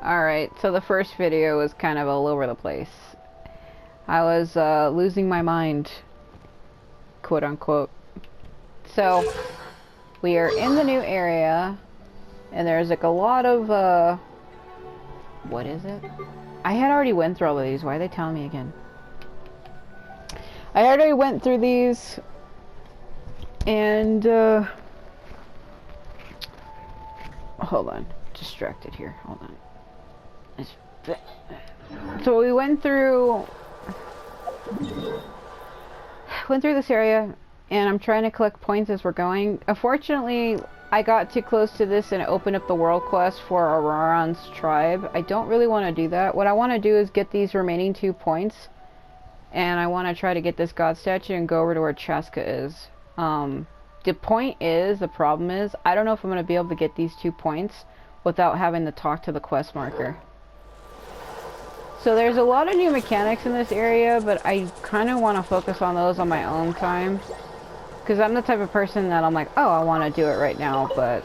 Alright, so the first video was kind of all over the place. I was losing my mind, quote unquote. So, we are in the new area, and there's like a lot of, what is it? I had already went through all of these, why are they telling me again? I already went through these, and, hold on, distracted here, hold on. So we went through this area, and I'm trying to collect points as we're going. Unfortunately, I got too close to this and it opened up the world quest for Auroran's tribe. I don't really want to do that. What I want to do is get these remaining 2 points, and I want to try to get this god statue and go over to where Chaska is. The problem is, I don't know if I'm going to be able to get these 2 points without having to talk to the quest marker. So there's a lot of new mechanics in this area, but I kind of want to focus on those on my own time. Because I'm the type of person that I'm like, oh, I want to do it right now, but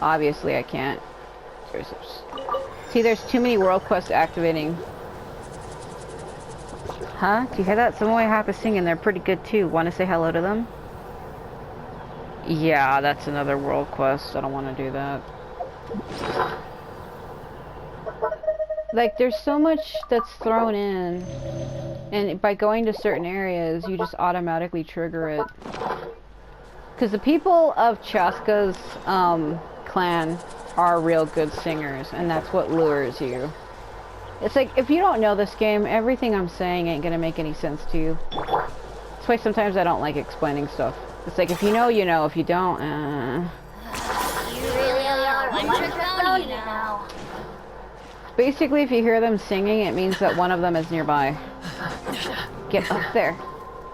obviously I can't. See, there's too many world quests activating. Huh? Do you hear that? Some Oaxaca singing. They're pretty good too. Want to say hello to them? Yeah, that's another world quest. I don't want to do that. Like, there's so much that's thrown in, and by going to certain areas, you just automatically trigger it. Because the people of Chaska's clan are real good singers, and that's what lures you. It's like, if you don't know this game, everything I'm saying ain't gonna make any sense to you. That's why sometimes I don't like explaining stuff. It's like, if you know, you know. If you don't, You really are one trick pony now. Basically, if you hear them singing, it means that one of them is nearby. Get up there.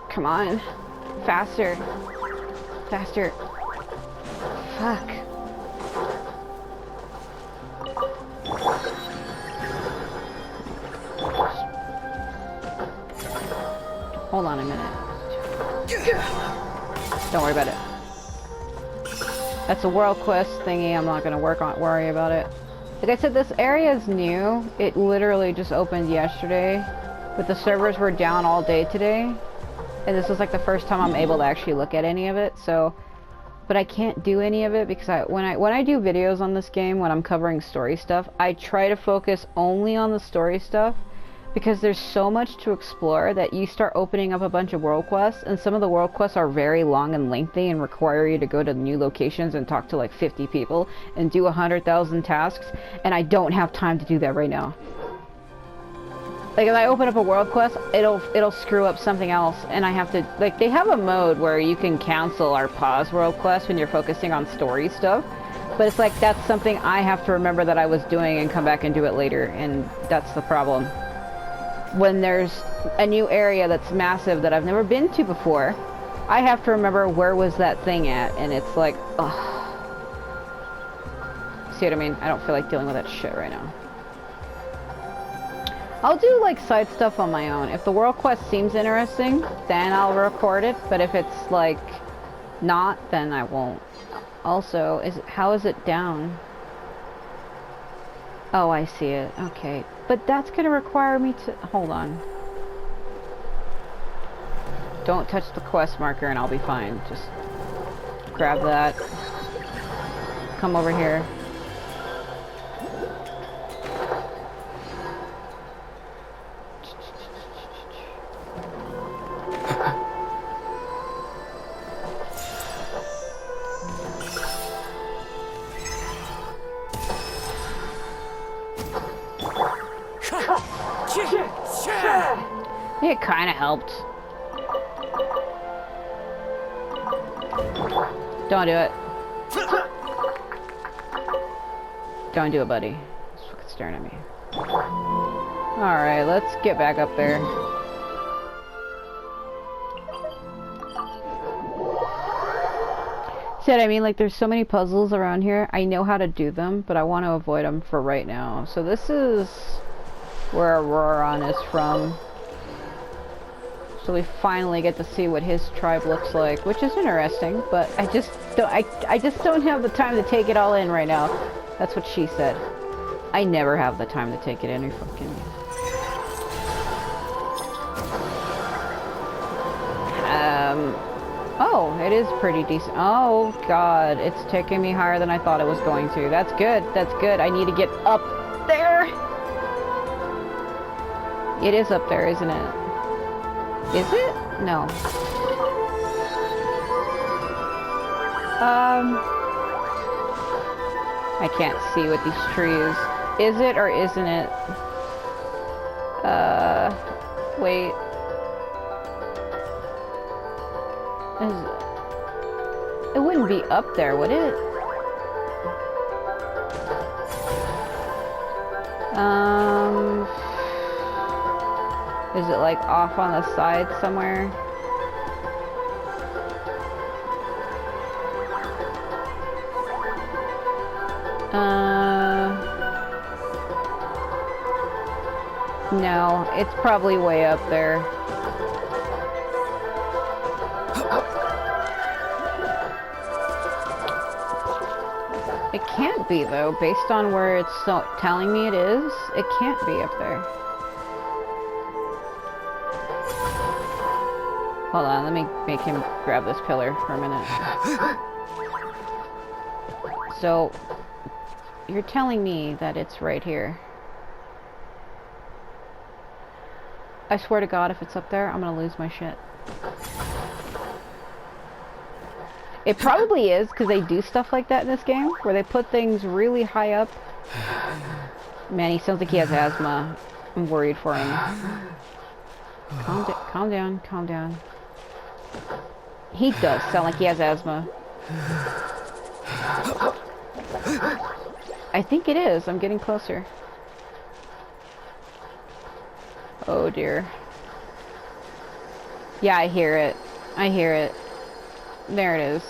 Come on. Faster. Faster. Fuck. Hold on a minute. Don't worry about it. That's a world quest thingy. I'm not gonna worry about it. Like I said, this area is new. It literally just opened yesterday, but the servers were down all day today, and this is like the first time I'm able to actually look at any of it. So, but I can't do any of it because when I do videos on this game, when I'm covering story stuff, I try to focus only on the story stuff, because there's so much to explore that you start opening up a bunch of world quests, and some of the world quests are very long and lengthy and require you to go to new locations and talk to like 50 people and do 100,000 tasks, and I don't have time to do that right now. Like, if I open up a world quest, it'll screw up something else, and I have to, like, they have a mode where you can cancel or pause world quests when you're focusing on story stuff, but it's like, that's something I have to remember that I was doing and come back and do it later, and that's the problem. When there's a new area that's massive that I've never been to before, I have to remember where was that thing at, and it's like, ugh. See what I mean? I don't feel like dealing with that shit right now. I'll do like side stuff on my own. If the world quest seems interesting, then I'll record it, but if it's like not, then I won't. Also, how is it down? Oh, I see it. Okay. But that's gonna require me to... Hold on. Don't touch the quest marker and I'll be fine. Just grab that. Come over here. It kind of helped. Don't do it. Don't do it, buddy. He's fucking staring at me. Alright, let's get back up there. See what I mean? Like, there's so many puzzles around here. I know how to do them, but I want to avoid them for right now. So this is where Auroran is from. So we finally get to see what his tribe looks like, which is interesting, but I just don't have the time to take it all in right now. That's what she said. I never have the time to take it any fucking... Oh, it is pretty decent. Oh, God. It's taking me higher than I thought it was going to. That's good. That's good. I need to get up there. It is up there, isn't it? Is it? No. I can't see with these trees. Is it or isn't it? Wait. It wouldn't be up there, would it? Is it like off on the side somewhere? No, it's probably way up there. It can't be though, based on where it's telling me it is. It can't be up there. Hold on, let me make him grab this pillar for a minute. So, you're telling me that it's right here. I swear to God, if it's up there, I'm gonna lose my shit. It probably is, because they do stuff like that in this game, where they put things really high up. Man, he sounds like he has asthma. I'm worried for him. Calm down, calm down. He does sound like he has asthma. I think it is. I'm getting closer. Oh dear. Yeah, I hear it. I hear it. There it is.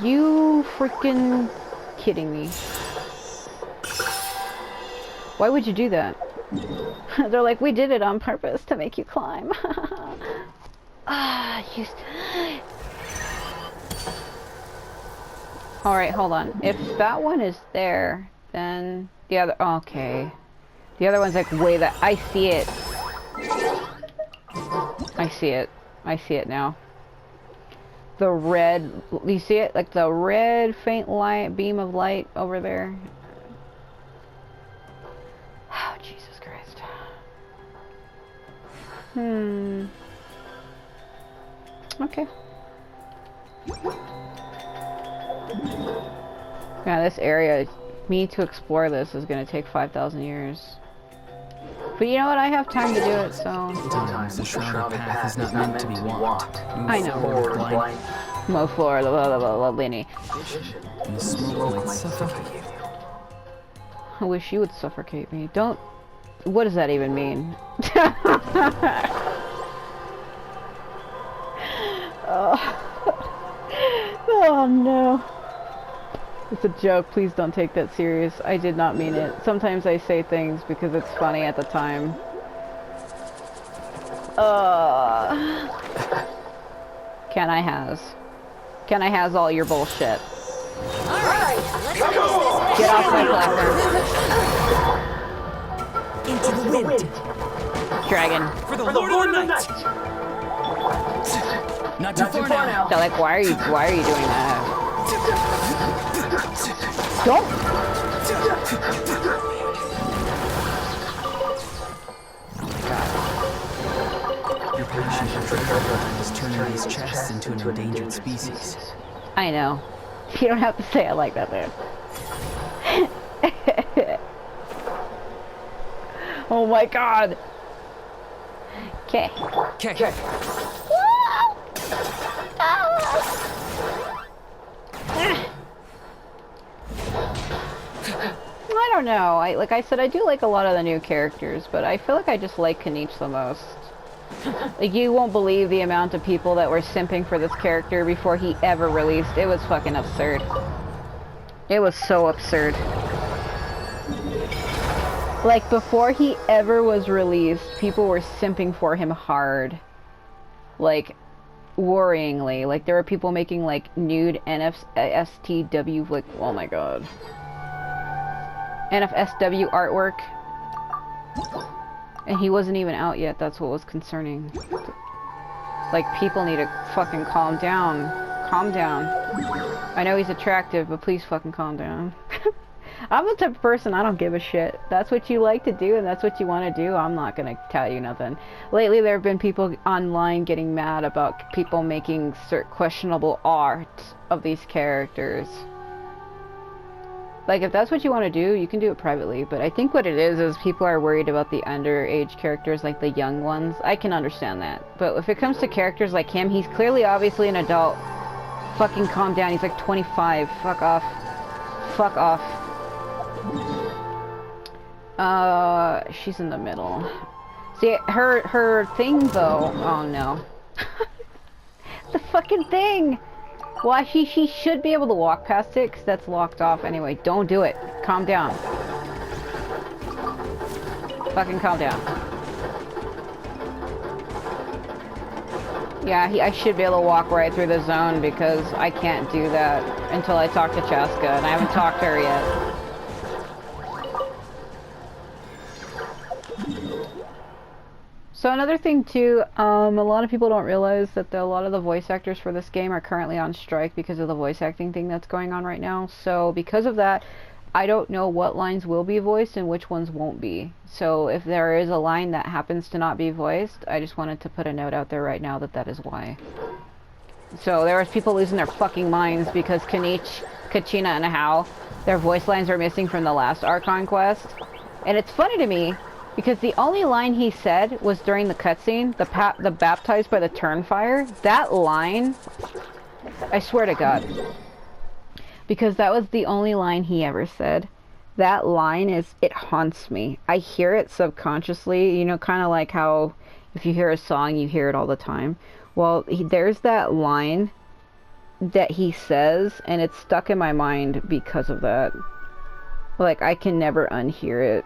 You freaking kidding me? Why would you do that? They're like, we did it on purpose to make you climb. Alright, hold on. If that one is there, then the other... Okay. The other one's like way that... I see it. I see it. I see it now. The red... You see it? Like the red faint light, beam of light over there. Oh, Jesus Christ. Okay. Yeah, this area, me to explore this is going to take 5,000 years. But you know what? I have time to do it, so... Sometimes the shrouded path is not meant to be walked. I know. Mo floor, Lenny. And the smoke might suffocate you. I wish you would suffocate me. Don't... What does that even mean? Oh no. It's a joke. Please don't take that serious. I did not mean it. Sometimes I say things because it's funny at the time. Can I has all your bullshit? Alright, let's finish this. Get off my platform. Into the wind. Dragon. For the Lord of the Night. Not too far now. They're like, why are you doing that? Don't. Your passion for treasure is turning these chests into an endangered species. I know. You don't have to say it like that, man. Oh my God. Okay. Okay. I don't know. Like I said, I do like a lot of the new characters, but I feel like I just like Kaniche the most. Like, you won't believe the amount of people that were simping for this character before he ever released. It was fucking absurd. It was so absurd. Like, before he ever was released, people were simping for him hard. Like, worryingly. Like, there were people making, like, nude NFSTW, like, oh my god. NFSW artwork. And he wasn't even out yet, that's what was concerning. Like, people need to fucking calm down. Calm down. I know he's attractive, but please fucking calm down. I'm the type of person, I don't give a shit. That's what you like to do and that's what you want to do, I'm not gonna tell you nothing. Lately there have been people online getting mad about people making certain questionable art of these characters. Like, if that's what you want to do, you can do it privately, but I think what it is people are worried about the underage characters, like the young ones. I can understand that. But if it comes to characters like him, he's clearly obviously an adult. Fucking calm down, he's like 25. Fuck off. Fuck off. She's in the middle. See, her thing though, oh no. The fucking thing! Well, she should be able to walk past it, because that's locked off anyway. Don't do it. Calm down. Fucking calm down. Yeah, I should be able to walk right through the zone, because I can't do that until I talk to Chaska, and I haven't talked to her yet. So another thing too, a lot of people don't realize that a lot of the voice actors for this game are currently on strike because of the voice acting thing that's going on right now. So because of that, I don't know what lines will be voiced and which ones won't be. So if there is a line that happens to not be voiced, I just wanted to put a note out there right now that that is why. So there was people losing their fucking minds because Kachina and Hao, their voice lines are missing from the last Archon quest. And it's funny to me, because the only line he said was during the cutscene, the baptized by the Turnfire. That line, I swear to God, because that was the only line he ever said. That line it haunts me. I hear it subconsciously, you know, kind of like how if you hear a song, you hear it all the time. Well, there's that line that he says, and it's stuck in my mind because of that. Like, I can never unhear it.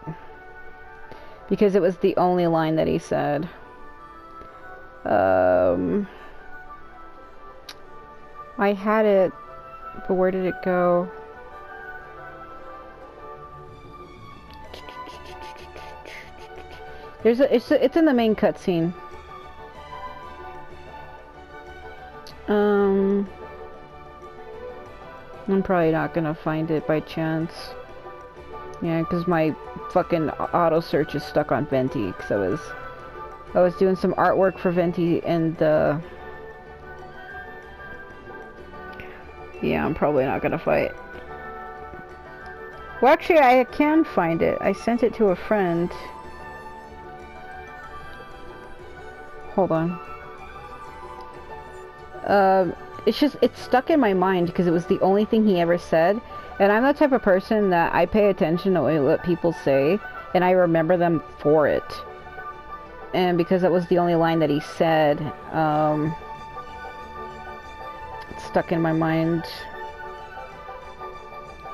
Because it was the only line that he said. I had it, but where did it go? It's in the main cutscene. I'm probably not gonna find it by chance. Yeah, because my fucking auto search is stuck on Venti, because I was doing some artwork for Venti, and yeah, I'm probably not gonna fight. Well, actually, I can find it. I sent it to a friend. Hold on. It's stuck in my mind because it was the only thing he ever said. And I'm the type of person that I pay attention to what people say, and I remember them for it. And because that was the only line that he said, it's stuck in my mind.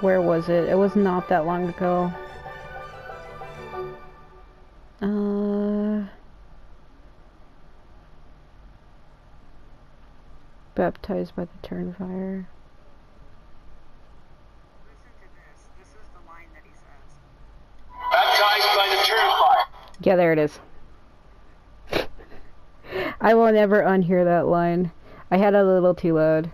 Where was it? It was not that long ago. Baptized by the Turnfire. Baptized by the Turnfire. Yeah, there it is. I will never unhear that line. I had it a little too loud.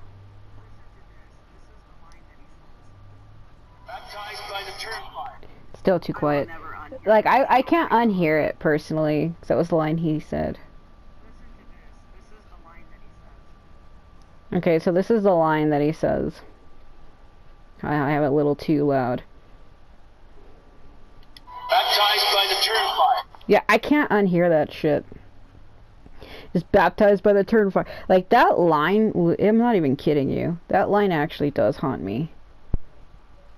Baptized by the Turnfire. Still too quiet. Like, I can't unhear it personally, because that was the line he said. Okay, so this is the line that he says. I have it a little too loud. Baptized by the Turnfire. Yeah, I can't unhear that shit. Just baptized by the Turnfire. Like, that line, I'm not even kidding you. That line actually does haunt me.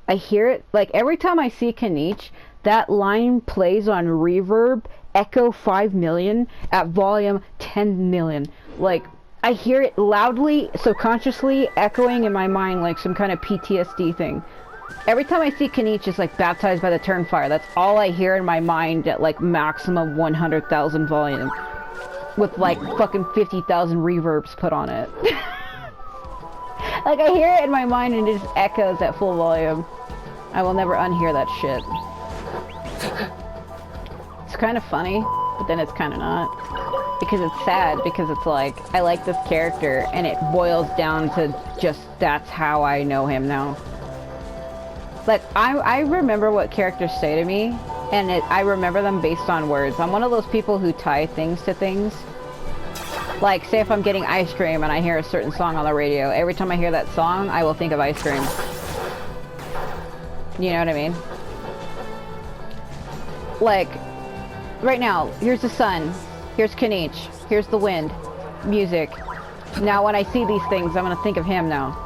I hear it, like, every time I see Kanich, that line plays on reverb, echo 5 million, at volume 10 million. Like, I hear it loudly, subconsciously echoing in my mind like some kind of PTSD thing. Every time I see Kanich is like baptized by the Turnfire, that's all I hear in my mind at like maximum 100,000 volume. with like fucking 50,000 reverbs put on it. Like I hear it in my mind and it just echoes at full volume. I will never unhear that shit. It's kind of funny, but then it's kind of not. Because it's sad, because it's like, I like this character, and it boils down to just, that's how I know him now. Like, I remember what characters say to me, and I remember them based on words. I'm one of those people who tie things to things. Like, say if I'm getting ice cream and I hear a certain song on the radio, every time I hear that song, I will think of ice cream. You know what I mean? Like, right now, here's the sun, here's Kanich, here's the wind, music. Now when I see these things, I'm gonna think of him now.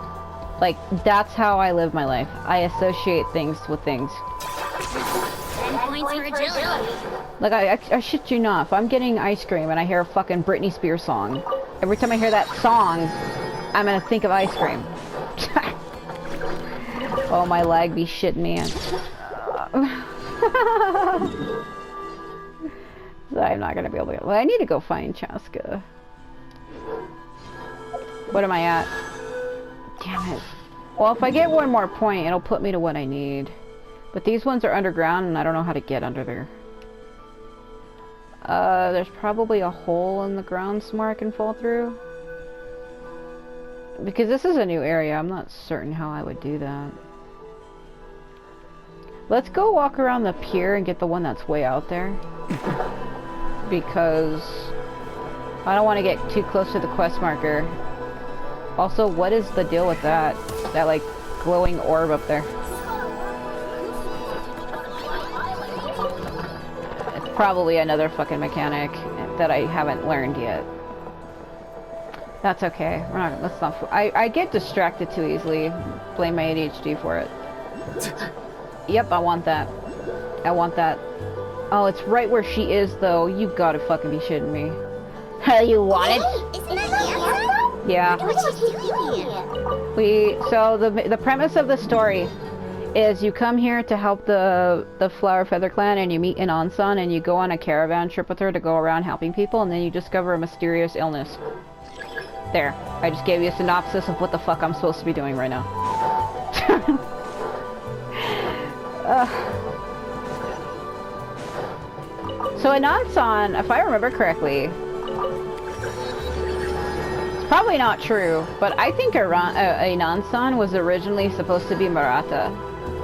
Like, that's how I live my life. I associate things with things. 10 points for agility. Like, I shit you not, if I'm getting ice cream and I hear a fucking Britney Spears song, every time I hear that song, I'm gonna think of ice cream. Oh, my lag be shitting me. I'm not gonna be able to. Well, I need to go find Chaska. What am I at? Damn it. Well, if I get one more point, it'll put me to what I need. But these ones are underground, and I don't know how to get under there. There's probably a hole in the ground somewhere I can fall through. Because this is a new area, I'm not certain how I would do that. Let's go walk around the pier and get the one that's way out there. Because I don't want to get too close to the quest marker. Also, what is the deal with that? That, like, glowing orb up there? It's probably another fucking mechanic that I haven't learned yet. That's okay. We're not. Let's not. I get distracted too easily. Blame my ADHD for it. Yep, I want that. I want that. Oh, it's right where she is, though. You gotta fucking be shitting me. You want it? Isn't that Iansan? Yeah. What's she doing? So the premise of the story is you come here to help the Flower Feather Clan, and you meet Iansan, and you go on a caravan trip with her to go around helping people, and then you discover a mysterious illness. There. I just gave you a synopsis of what the fuck I'm supposed to be doing right now. So Iansan, if I remember correctly, it's probably not true, but I think Iansan was originally supposed to be Marata.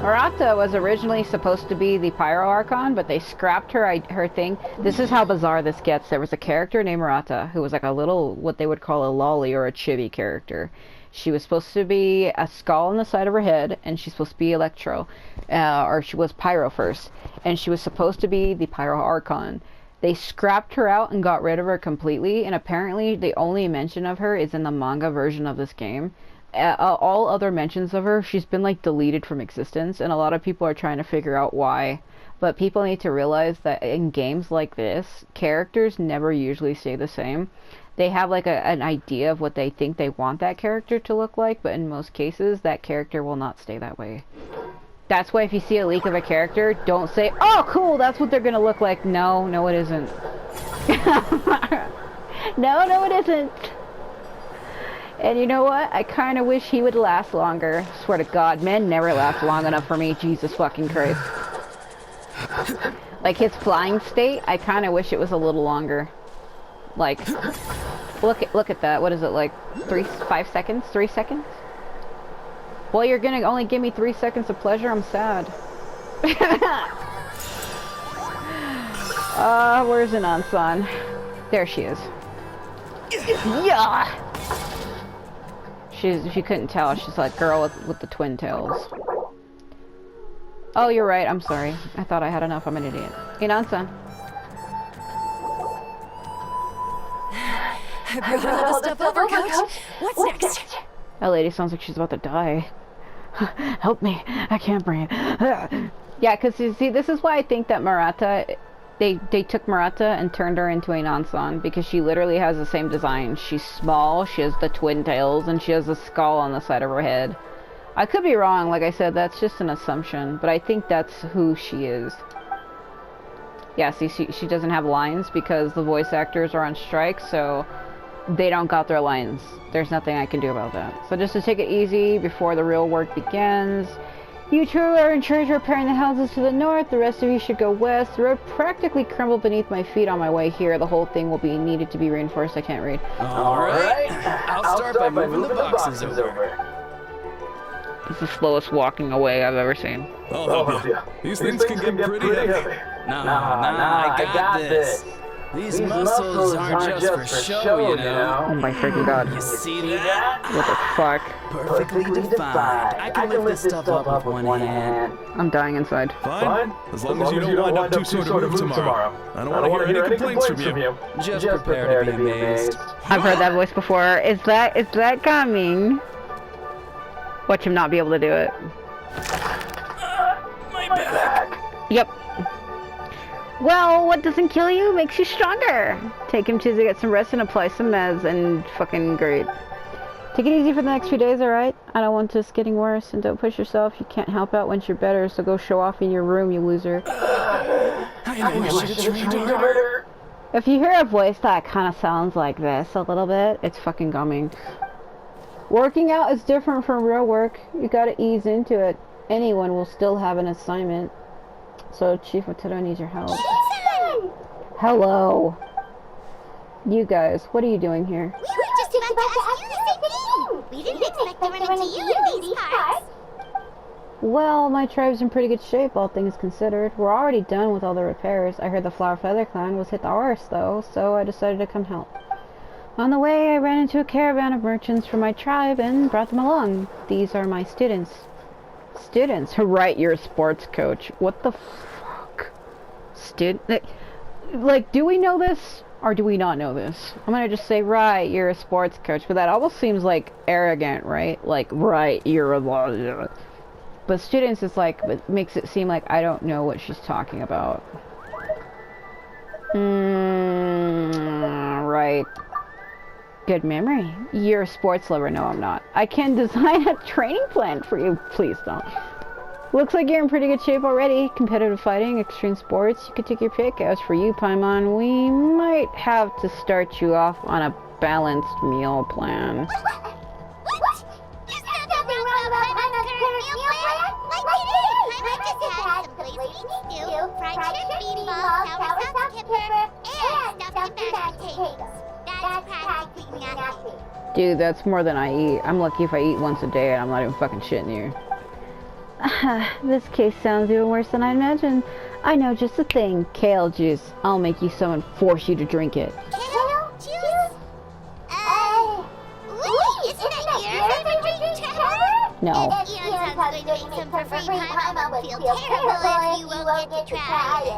Marata was originally supposed to be the Pyro Archon, but they scrapped her thing. This is how bizarre this gets. There was a character named Marata who was like a little, what they would call a lolly or a chibi character. She was supposed to be a skull on the side of her head, and she's supposed to be Electro, or she was Pyro first, and she was supposed to be the Pyro Archon. They scrapped her out and got rid of her completely, and apparently the only mention of her is in the manga version of this game. All other mentions of her, she's been like deleted from existence, and a lot of people are trying to figure out why. But people need to realize that in games like this, characters never usually stay the same. They have like an idea of what they think they want that character to look like, but in most cases, that character will not stay that way. That's why if you see a leak of a character, don't say, "Oh, cool, that's what they're gonna look like." No, no it isn't. No, it isn't. And you know what? I kind of wish he would last longer. Swear to God, men never last long enough for me. Jesus fucking Christ. Like his flying state, I kind of wish it was a little longer. Like, look at that. What is it, like 5 seconds? 3 seconds? Well, you're gonna only give me 3 seconds of pleasure? I'm sad. Where's Iansan? There she is. Yeah! If you couldn't tell, she's like girl with the twin tails. Oh, you're right. I'm sorry. I thought I had enough. I'm an idiot. Iansan. I brought all the stuff over, Coach. What's next? That lady sounds like she's about to die. Help me. I can't breathe. Yeah, because you see, this is why I think that Marata, they took Marata and turned her into Iansan, because she literally has the same design. She's small, she has the twin tails, and she has a skull on the side of her head. I could be wrong, like I said, that's just an assumption, but I think that's who she is. Yeah, see, she doesn't have lines because the voice actors are on strike, so they don't got their lines. There's nothing I can do about that. So just to take it easy before the real work begins. You two are in charge of repairing the houses to the north. The rest of you should go west. The road practically crumbled beneath my feet on my way here. The whole thing will be needed to be reinforced. I can't read. Alright. I'll start by moving the boxes over. It's the slowest walking away I've ever seen. I'll help you. These things can get pretty heavy. Nah, I got this. These muscles aren't just for show, you know. Oh my freaking god. You see that? What the fuck? Perfectly defined. I can lift this stuff up with one hand. I'm dying inside. Fine. As long as you don't wind up too sore to move tomorrow. I don't want to hear any complaints from you. Just prepare to be amazed. I've heard that voice before. Is that coming? Watch him not be able to do it. My back. Yep. Well, what doesn't kill you makes you stronger. Take him to get some rest and apply some meds and fucking great. Take it easy for the next few days, alright? I don't want this getting worse, and don't push yourself. You can't help out once you're better, so go show off in your room, you loser. I knew I should have trained harder. If you hear a voice that kind of sounds like this a little bit, it's fucking coming. Working out is different from real work. You gotta ease into it. Anyone will still have an assignment. So Chief Ototo needs your help. Hello. You guys, what are you doing here? We were just about to ask you the same thing. We didn't expect to run into you in these parts. Well, my tribe's in pretty good shape, all things considered. We're already done with all the repairs. I heard the Flower Feather clan was hit the worst, though, so I decided to come help. On the way, I ran into a caravan of merchants from my tribe and brought them along. These are my students. Students? Right, you're a sports coach. What the fuck? Like, do we know this? Or do we not know this? I'm gonna just say, right, you're a sports coach. But that almost seems, like, arrogant, right? Like, right, you're a... But students is like, it makes it seem like I don't know what she's talking about. Right. Good memory. You're a sports lover. No, I'm not. I can design a training plan for you. Please don't. Looks like you're in pretty good shape already. Competitive fighting, extreme sports. You could take your pick. As for you, Paimon, we might have to start you off on a balanced meal plan. What? There's nothing wrong about Paimon's current meal plan? Like today, Paimon just had some glazed beef stew, fried shrimp, meatballs, sour sauce kipper, and stuffed and mashed potatoes. That's practically nothing. Dude, that's more than I eat. I'm lucky if I eat once a day and I'm not even fucking shitting you. This case sounds even worse than I imagined. I know just the thing. Kale juice. I'll make you some and force you to drink it. Kale juice? Wait, isn't that your favorite drink, Trevor? No. Iansan's going to make some for free. Paimon will feel terrible if you won't get to try it.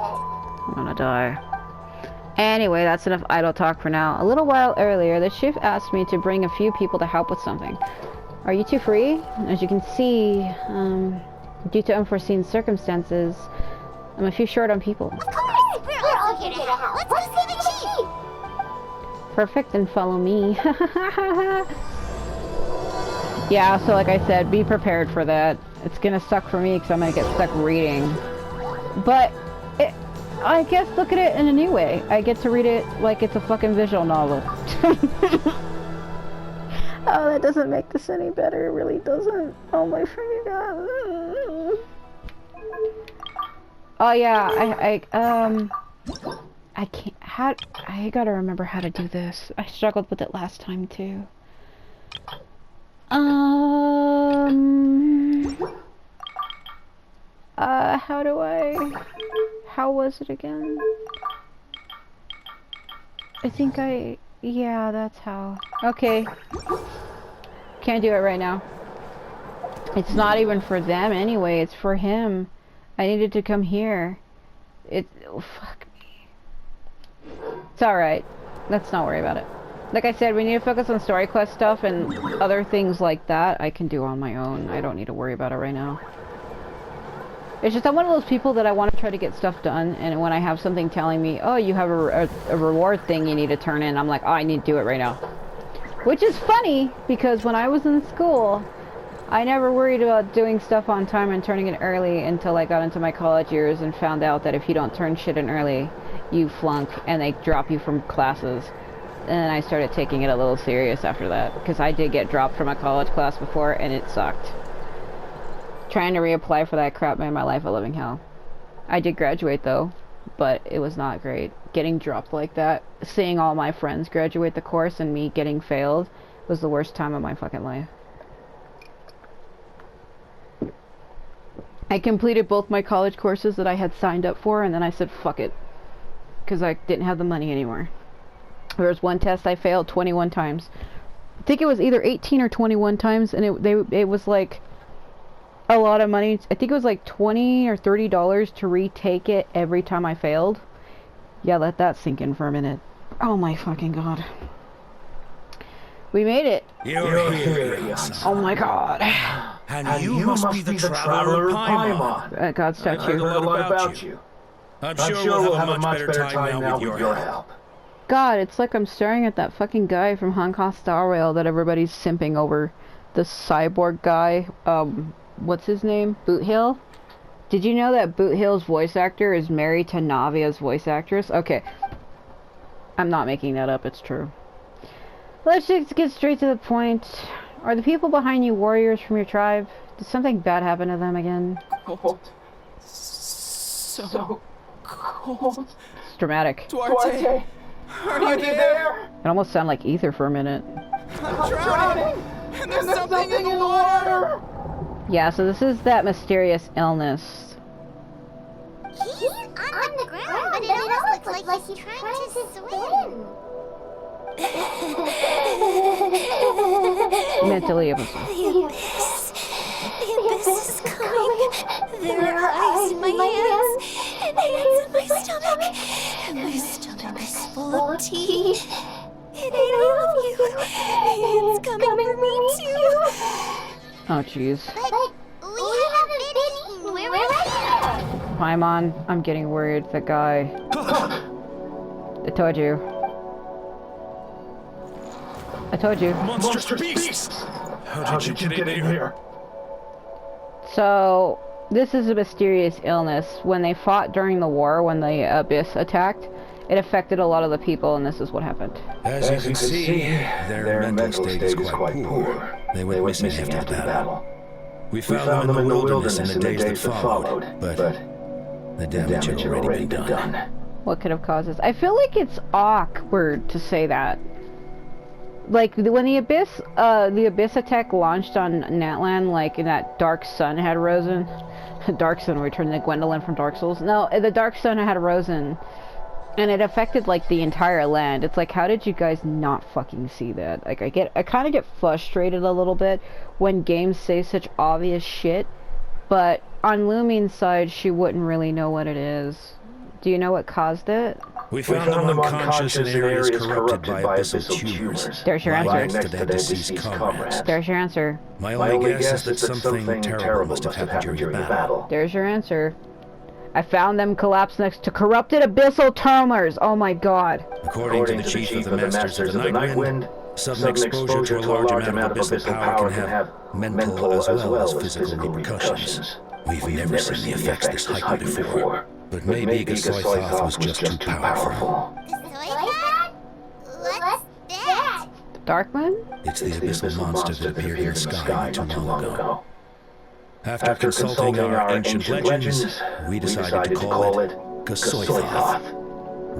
I'm gonna die. Anyway, that's enough idle talk for now. A little while earlier, the chief asked me to bring a few people to help with something. Are you two free? As you can see, due to unforeseen circumstances, I'm a few short on people. Of course! We're all here to help. Let's go see the chief! Perfect, then follow me. Yeah, so like I said, be prepared for that. It's gonna suck for me because I'm gonna get stuck reading. But, I guess look at it in a new way. I get to read it like it's a fucking visual novel. Oh, that doesn't make this any better. It really doesn't. Oh my freaking god. Oh yeah, I can't, I gotta remember how to do this. I struggled with it last time too. How was it again? I think yeah, that's how. Okay. Can't do it right now. It's not even for them anyway, it's for him. I needed to come here. Oh, fuck me. It's alright. Let's not worry about it. Like I said, we need to focus on story quest stuff and other things like that I can do on my own. I don't need to worry about it right now. It's just I'm one of those people that I want to try to get stuff done, and when I have something telling me, oh, you have a reward thing you need to turn in, I'm like, oh, I need to do it right now. Which is funny, because when I was in school, I never worried about doing stuff on time and turning in early until I got into my college years and found out that if you don't turn shit in early, you flunk and they drop you from classes. And then I started taking it a little serious after that, because I did get dropped from a college class before and it sucked. Trying to reapply for that crap made my life a living hell. I did graduate though, but it was not great. Getting dropped like that, seeing all my friends graduate the course and me getting failed was the worst time of my fucking life. I completed both my college courses that I had signed up for, and then I said fuck it, because I didn't have the money anymore. There was one test I failed 21 times. I think it was either 18 or 21 times, and it was like a lot of money. I think it was like $20 or $30 to retake it every time I failed. Yeah, let that sink in for a minute. Oh my fucking god. We made it. You're here, Iansan. Oh my god. And you must be the traveler Paimon. God statue. I heard a lot about you. I'm sure we'll have a much better time now with your help. God, it's like I'm staring at that fucking guy from Hong Kong Star Rail that everybody's simping over. The cyborg guy. What's his name? Boot Hill? Did you know that Boot Hill's voice actor is married to Navia's voice actress? Okay. I'm not making that up, it's true. Let's just get straight to the point. Are the people behind you warriors from your tribe? Did something bad happen to them again? Cold. So cold. It's dramatic. Duarte, are you there? It almost sounded like Ether for a minute. I'm drowning. And there's something in the water. Yeah, so this is that mysterious illness. He's on the ground, but it almost looks like he's trying to swim. Mentally The abyss is coming. There are eyes in my hands, and hands in my stomach. And my stomach is full of tea. It ain't all of you. It's coming for me too. Oh jeez. But we haven't been eaten. We're right here. Paimon, I'm getting worried. That guy. I told you. I told you. Monstrous beast! How did you get in here? So, this is a mysterious illness. When they fought during the war, when the Abyss attacked, it affected a lot of the people, and this is what happened. As you can see, their mental state is quite poor. They went missing after the battle. We found them in the wilderness in the days that followed, but the damage had already been done. What could have caused this? I feel like it's awkward to say that. Like, when the Abyss attack launched on Natlan, like, and that dark sun had risen. Dark sun returned to Gwendolyn from Dark Souls. No, the dark sun had risen. And it affected, like, the entire land. It's like, how did you guys not fucking see that? Like, I kind of get frustrated a little bit when games say such obvious shit. But on Lumine's side, she wouldn't really know what it is. Do you know what caused it? We found them unconscious in areas corrupted by abyssal tumors. There's your answer. Lying next to their deceased comrades. There's your answer. My only guess is that something terrible must have happened during the battle. There's your answer. I found them collapsed next to corrupted abyssal tumors. Oh my god. According to the chief of the Masters of the Night Wind, sudden exposure to a large amount of abyssal power can have mental as well as physical repercussions. We've never seen the effects this heightened before, but maybe Gasoithoth was just too powerful. What's that? The Dark Moon? It's the abyssal monster that appeared in the sky not too long ago. After consulting our ancient legends, we decided to call it Gasoithoth,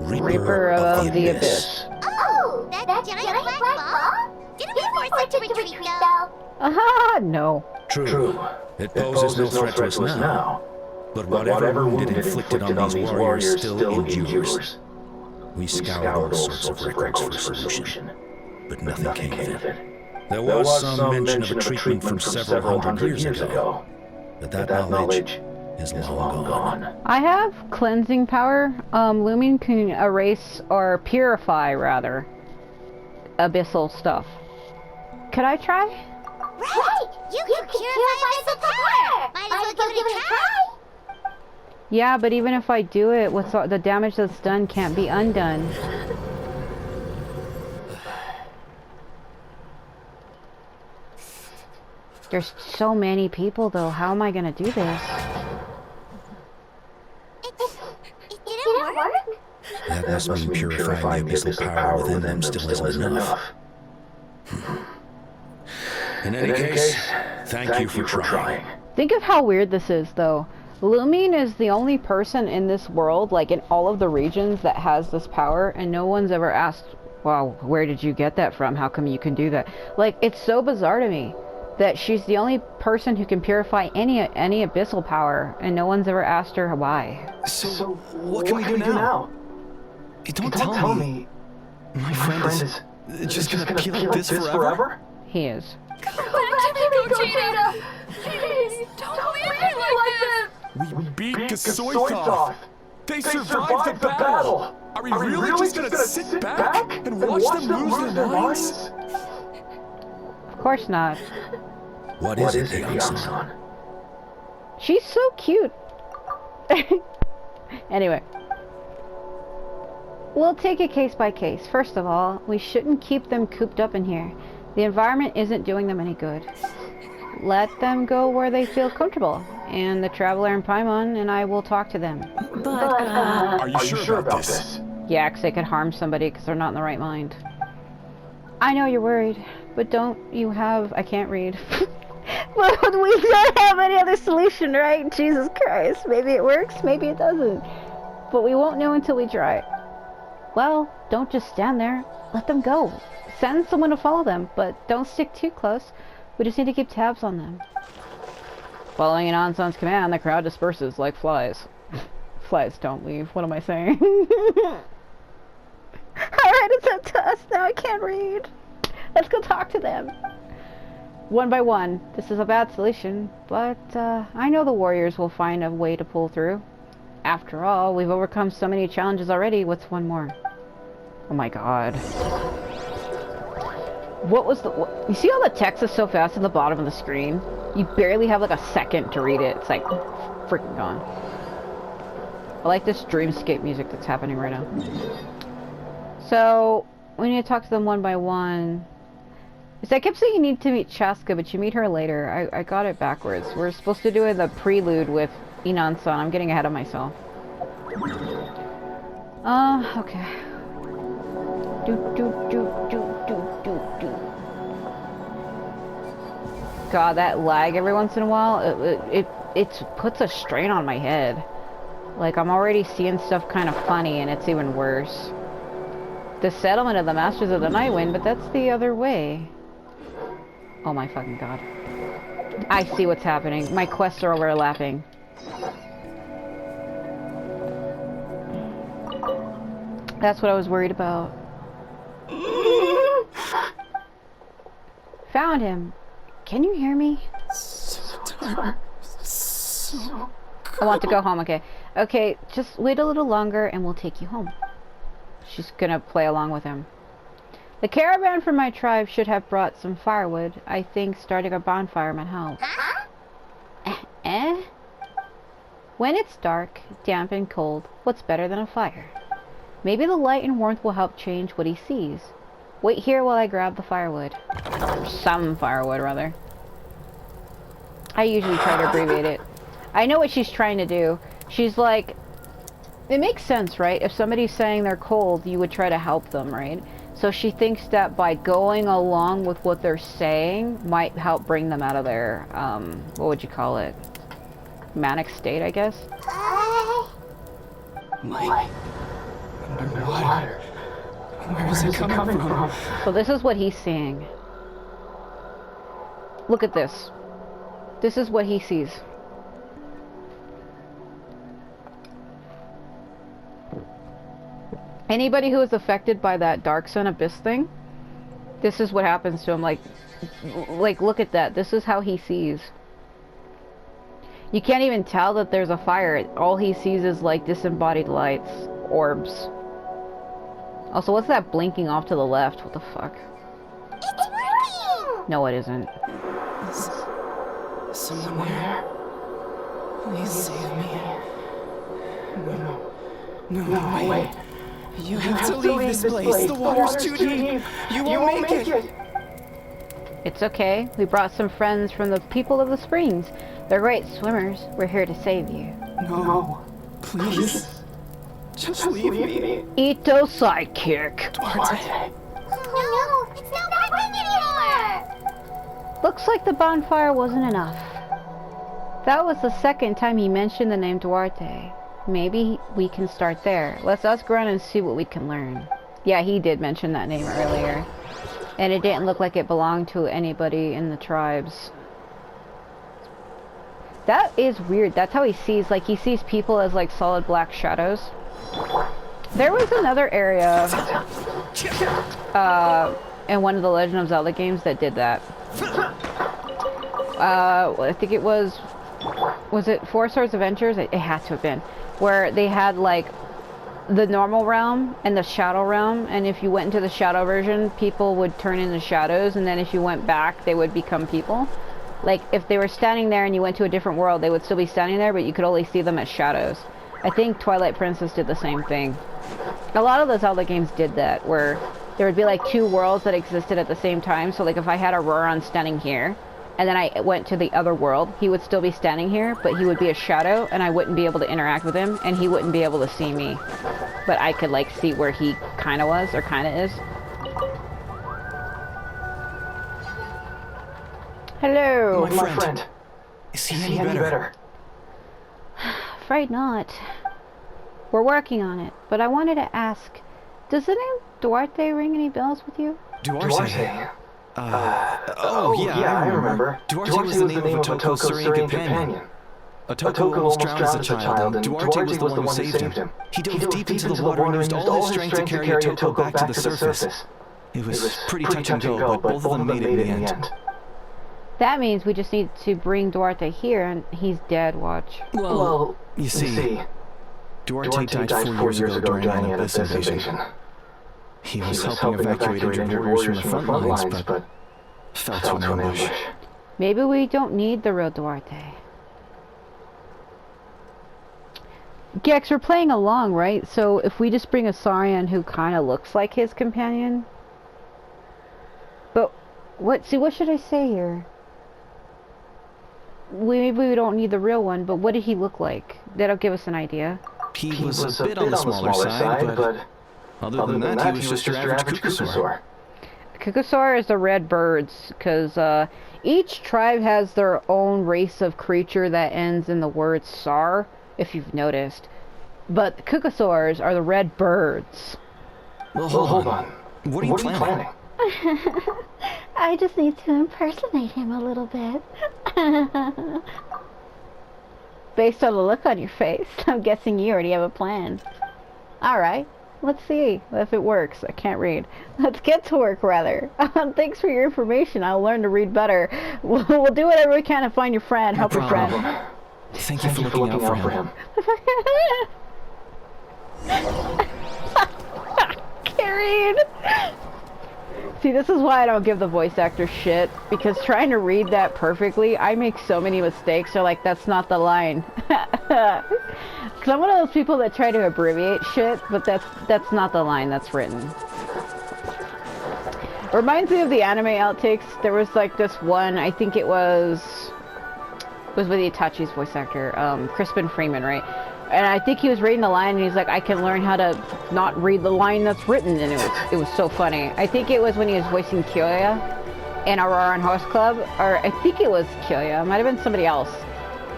Reaper of the Abyss. Oh, that giant black ball? Didn't we force it to retreat though? Aha, no. True, it poses no threat to us now, but whatever wound it inflicted on these warriors still endures. We scoured all sorts of records for a solution, but nothing came of it. There was some mention of a treatment from several hundred years ago, but that knowledge is long gone. I have cleansing power. Lumine can erase or purify, rather, abyssal stuff. Could I try? Right! You can purify abyssal power! Might as well give it a try! Yeah, but even if I do it, the damage that's done can't be undone. There's so many people, though. How am I gonna do this? It didn't work? That must mean purifying the abyssal power within them still isn't enough. In any case, thank you for trying. Think of how weird this is, though. Lumine is the only person in this world, like in all of the regions, that has this power, and no one's ever asked, wow, where did you get that from? How come you can do that? Like, it's so bizarre to me that she's the only person who can purify any abyssal power, and no one's ever asked her why. So what can we do now? Don't tell me. My friend is just gonna be like this forever? He is. Please, don't leave me like this! We beat Gasoithoth. They survived the battle. Are we really just gonna sit back and watch them lose their minds? Of course not. What is it, Iansan? She's so cute. Anyway. We'll take it case by case. First of all, we shouldn't keep them cooped up in here. The environment isn't doing them any good. Let them go where they feel comfortable, and the Traveler in Paimon and I will talk to them. But, Are you sure about this? Yeah, 'cause they could harm somebody because they're not in the right mind. I know you're worried, but don't you have... I can't read. But we don't have any other solution, right? Jesus Christ. Maybe it works, maybe it doesn't. But we won't know until we try. Well, don't just stand there. Let them go. Send someone to follow them, but don't stick too close. We just need to keep tabs on them. Following Iansan's command, the crowd disperses like flies. Flies don't leave. What am I saying? Alright, it's up to us now. I can't read. Let's go talk to them. One by one. This is a bad solution, but I know the warriors will find a way to pull through. After all, we've overcome so many challenges already. What's one more? Oh my god. What was the... you see how the text is so fast at the bottom of the screen? You barely have like a second to read it. It's like freaking gone. I like this dreamscape music that's happening right now. So, we need to talk to them one by one. So I kept saying you need to meet Chaska, but you meet her later. I got it backwards. We're supposed to do the prelude with Iansan. I'm getting ahead of myself. Okay. God, that lag every once in a while, it puts a strain on my head. Like, I'm already seeing stuff kind of funny, and it's even worse. The settlement of the Masters of the Nightwind, but that's the other way. Oh my fucking god. I see what's happening. My quests are overlapping. That's what I was worried about. Found him. Can you hear me? I want to go home, okay. Okay, just wait a little longer and we'll take you home. She's gonna play along with him. The caravan from my tribe should have brought some firewood. I think starting a bonfire might help. When it's dark, damp and cold, what's better than a fire? Maybe the light and warmth will help change what he sees. Wait here while I grab the firewood. Or some firewood, rather. I usually try to abbreviate it. I know what she's trying to do. She's like... It makes sense, right? If somebody's saying they're cold, you would try to help them, right? So she thinks that by going along with what they're saying might help bring them out of their, what would you call it? Manic state, I guess? Light. Underwater. Where is it coming from? So this is what he's seeing. Look at this. This is what he sees. Anybody who is affected by that Dark Sun Abyss thing, this is what happens to him. Like, look at that. This is how he sees. You can't even tell that there's a fire. All he sees is, like, disembodied lights. Orbs. Also, what's that blinking off to the left? What the fuck? It's working! No, it isn't. Is someone there? Please save me. No, wait. You have to leave this place. The water's too deep. You won't make it. It's okay. We brought some friends from the people of the springs. They're great swimmers. We're here to save you. No. Please. Just leave me. Ito sidekick. Duarte. Oh no, it's not working anymore! Looks like the bonfire wasn't enough. That was the second time he mentioned the name Duarte. Maybe we can start there. Let's ask around and see what we can learn. Yeah, he did mention that name earlier. And it didn't look like it belonged to anybody in the tribes. That is weird. That's how he sees, like, he sees people as, like, solid black shadows. There was another area in one of the Legend of Zelda games that did that. I think it was it Four Swords Adventures? It had to have been. Where they had, like, the normal realm and the shadow realm, and if you went into the shadow version, people would turn into shadows, and then if you went back, they would become people. Like, if they were standing there and you went to a different world, they would still be standing there, but you could only see them as shadows. I think Twilight Princess did the same thing. A lot of the Zelda games did that, where there would be like two worlds that existed at the same time. So like if I had Auroran standing here, and then I went to the other world, he would still be standing here, but he would be a shadow, and I wouldn't be able to interact with him, and he wouldn't be able to see me. But I could like see where he kind of was, or kind of is. Hello! My friend. Is he any better? Afraid not. We're working on it, but I wanted to ask, does the name Duarte ring any bells with you? Duarte? Yeah, I remember. Duarte was the name of Otoko's Syrian companion. Otoko almost drowned as a child, and Duarte was the one who saved him. He dove deep into the water and used all his strength to carry Otoko back to the surface. It was pretty touch and go, but both of them made it in the end. That means we just need to bring Duarte here, and he's dead, watch. Well, you see, Duarte died 4 years ago during an Abyss invasion. He was helping evacuate injured warriors from the front lines, but fell to an ambush. Maybe we don't need the real Duarte. Gex, we're playing along, right? So if we just bring a Saurian who kind of looks like his companion... But, what should I say here? Maybe we don't need the real one, but what did he look like? That'll give us an idea. He was a bit on the smaller side, but other than that, he was just your average Kukusaur. Kukusaur is the red birds, because each tribe has their own race of creature that ends in the word Sar, if you've noticed. But the Kukusaurs are the red birds. Well, hold on. What are you planning? I just need to impersonate him a little bit. Based on the look on your face, I'm guessing you already have a plan. Alright, let's see if it works. I can't read. Let's get to work, rather. Thanks for your information. I'll learn to read better. We'll do whatever we can to find your friend. Help your friend. Thank you for looking out for him. Carried. See, this is why I don't give the voice actor shit, because trying to read that perfectly, I make so many mistakes. They're like, that's not the line. Because I'm one of those people that try to abbreviate shit, but that's not the line that's written. Reminds me of the anime outtakes. There was like this one, I think it was with Itachi's voice actor, Crispin Freeman, right? And I think he was reading the line, and he's like, I can learn how to not read the line that's written, and it was so funny. I think it was when he was voicing Kyoya in Auroran Horse Club, or I think it was Kyoya, it might have been somebody else,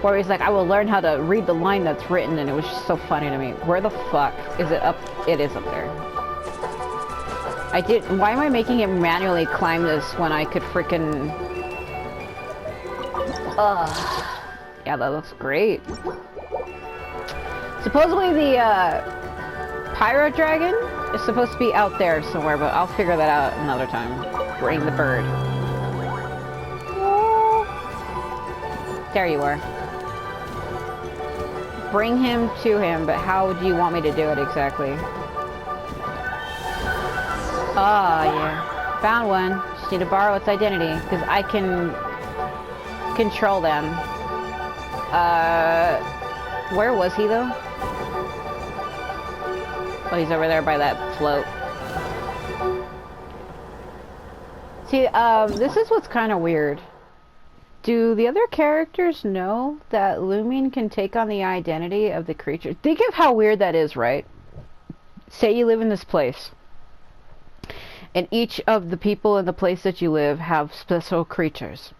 where he's like, I will learn how to read the line that's written, and it was just so funny to me. Where the fuck is it up? It is up there. Why am I making him manually climb this when I could freaking... Yeah, that looks great. Supposedly the Pyro Dragon is supposed to be out there somewhere, but I'll figure that out another time. Bring the bird. There you are. Bring him to him, but how do you want me to do it exactly? Oh, yeah. Found one. Just need to borrow its identity, because I can control them. Where was he, though? Oh, he's over there by that float. See, this is what's kind of weird. Do the other characters know that Lumine can take on the identity of the creature? Think of how weird that is, right? Say you live in this place, and each of the people in the place that you live have special creatures.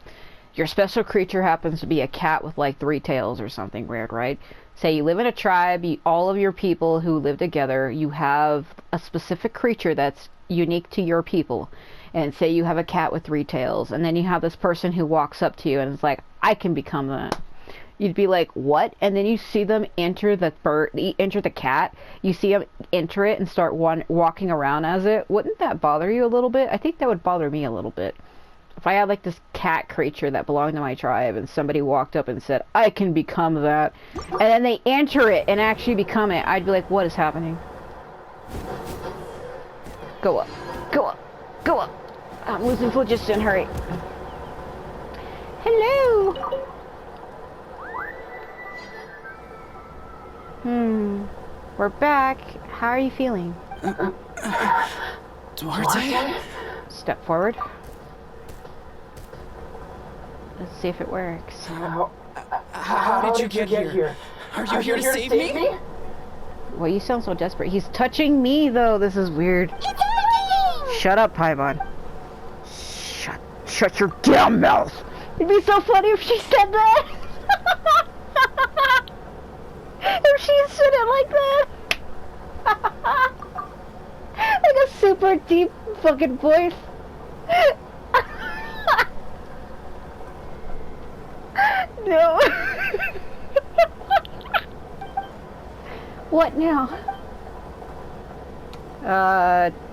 Your special creature happens to be a cat with like 3 tails or something weird, right? Say you live in a tribe, all of your people who live together, you have a specific creature that's unique to your people. And say you have a cat with 3 tails, and then you have this person who walks up to you and is like, I can become that. You'd be like, what? And then you see them enter the cat. You see them enter it and start walking around as it. Wouldn't that bother you a little bit? I think that would bother me a little bit. If I had like this cat creature that belonged to my tribe and somebody walked up and said, I can become that, and then they enter it and actually become it, I'd be like, what is happening? Go up. Go up. Go up. I'm losing phlogiston. Hurry. Hello. We're back. How are you feeling? Duarte? Step forward. Let's see if it works. How did you get here? Are you here to save me? Well, you sound so desperate. He's touching me, though. This is weird. Shut up, Paimon. Shut your damn mouth. It'd be so funny if she said that. If she said it like that. Like a super deep fucking voice. No. What now?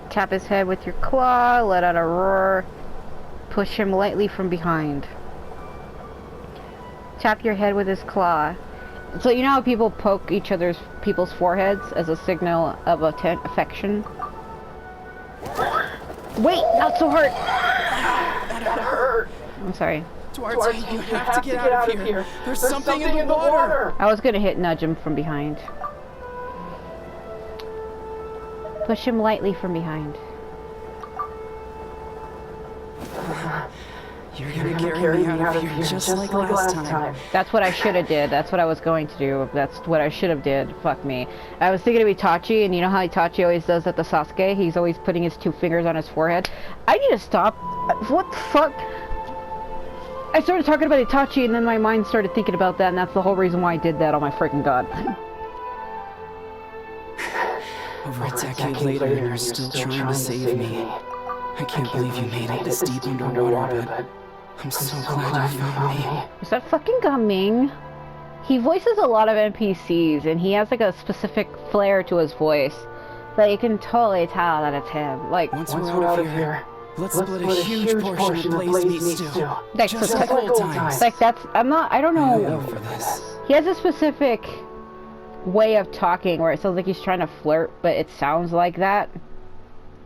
Tap his head with your claw, let out a roar. Push him lightly from behind. Tap your head with his claw. So you know how people poke people's foreheads as a signal of affection? Wait, not so hard. That hurt. I'm sorry. Duarte, you have to get out of here. There's something in the water. I was gonna nudge him from behind. Push him lightly from behind. You're gonna carry me out of here just like last time. That's what I should have did. That's what I was going to do. That's what I should have did. Fuck me. I was thinking of Itachi, and you know how Itachi always does at the Sasuke? He's always putting his 2 fingers on his forehead. I need to stop. What the fuck? I started talking about Itachi, and then my mind started thinking about that, and that's the whole reason why I did that. Oh my freaking god. Over a decade later, and you're still trying to save me. I can't believe you made it this deep underwater, but I'm so glad you found me. Is that fucking Gaming? He voices a lot of NPCs, and he has like a specific flair to his voice that you can totally tell that it's him. Like, once we're out of here, let's split a huge portion of Blaze meat stew. Like, just like old times. Like that's, I don't know. For this. He has a specific way of talking where it sounds like he's trying to flirt, but it sounds like that.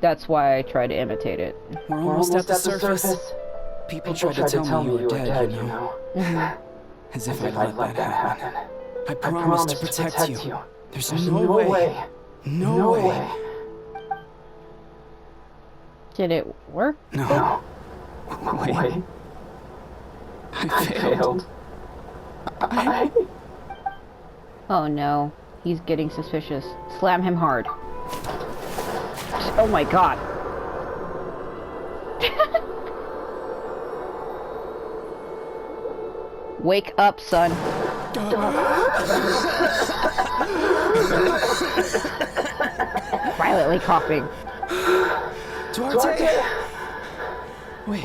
That's why I try to imitate it. We're almost at the surface. People tried to tell me you were dead, you know. As if I'd let that happen. I promised to protect you. There's no way. No way. Did it work? No. Wait. I failed. Oh no. He's getting suspicious. Slam him hard. Oh my god. Wake up, son. Violently coughing. Duarte? Wait.